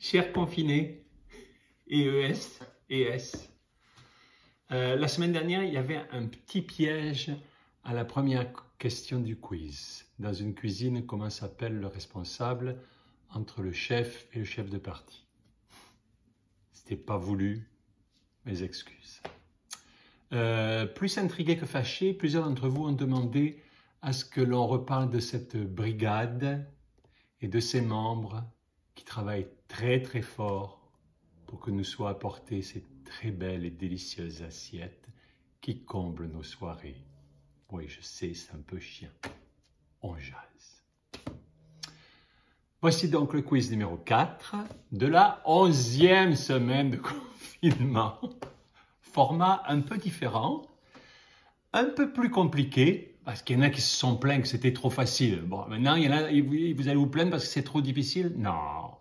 Chers confinés, EES et S, la semaine dernière, il y avait un petit piège à la première question du quiz. Dans une cuisine, comment s'appelle le responsable entre le chef et le chef de partie? C'était pas voulu, mes excuses. Plus intrigué que fâché, plusieurs d'entre vous ont demandé à ce que l'on reparle de cette brigade et de ses membres qui travaillent très fort pour que nous soient apportées ces très belles et délicieuses assiettes qui comblent nos soirées. Oui, je sais, c'est un peu chiant. On jase. Voici donc le quiz numéro 4 de la 11e semaine de confinement. Format un peu différent, un peu plus compliqué, parce qu'il y en a qui se sont plaints que c'était trop facile. Bon, maintenant, il y en a, vous allez vous plaindre parce que c'est trop difficile? Non.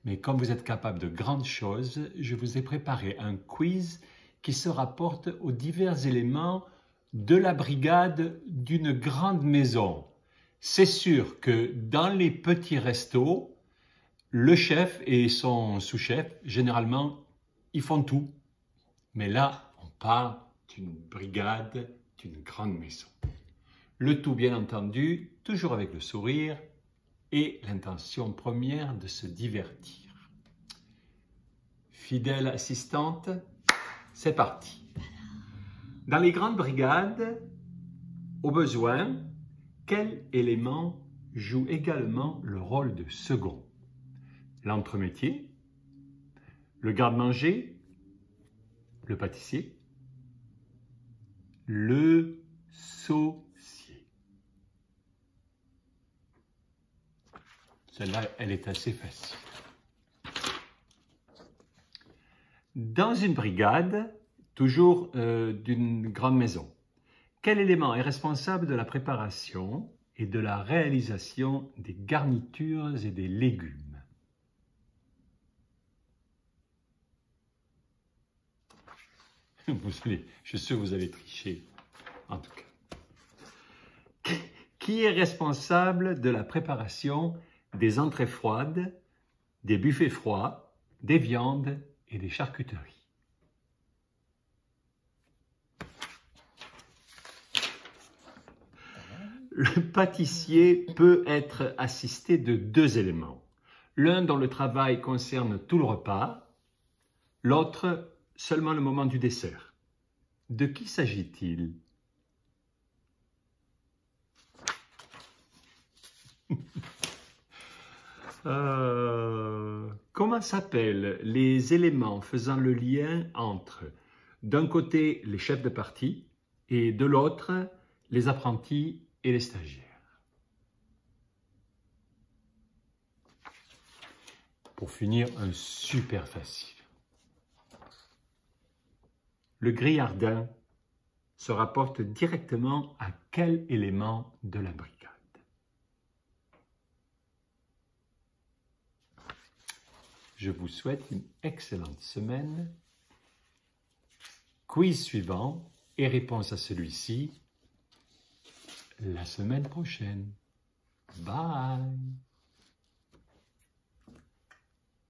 Mais comme vous êtes capable de grandes choses, je vous ai préparé un quiz qui se rapporte aux divers éléments de la brigade d'une grande maison. C'est sûr que dans les petits restos, le chef et son sous-chef, généralement, ils font tout. Mais là, on parle d'une brigade d'une grande maison. Le tout, bien entendu, toujours avec le sourire et l'intention première de se divertir. Fidèle assistante, c'est parti. Dans les grandes brigades, au besoin, quel élément joue également le rôle de second? L'entremétier, le garde-manger, le pâtissier, le saucier. Celle-là, elle est assez facile. Dans une brigade, toujours d'une grande maison, quel élément est responsable de la préparation et de la réalisation des garnitures et des légumes? Je suis sûr que vous allez tricher, en tout cas. Qui est responsable de la préparation des entrées froides, des buffets froids, des viandes et des charcuteries? Le pâtissier peut être assisté de deux éléments. L'un dont le travail concerne tout le repas, l'autre seulement le moment du dessert. De qui s'agit-il? Comment s'appellent les éléments faisant le lien entre, d'un côté, les chefs de partie et de l'autre, les apprentis et les stagiaires? Pour finir, un super facile. Le grillardin se rapporte directement à quel élément de la brigade? Je vous souhaite une excellente semaine. Quiz suivant et réponse à celui-ci la semaine prochaine. Bye!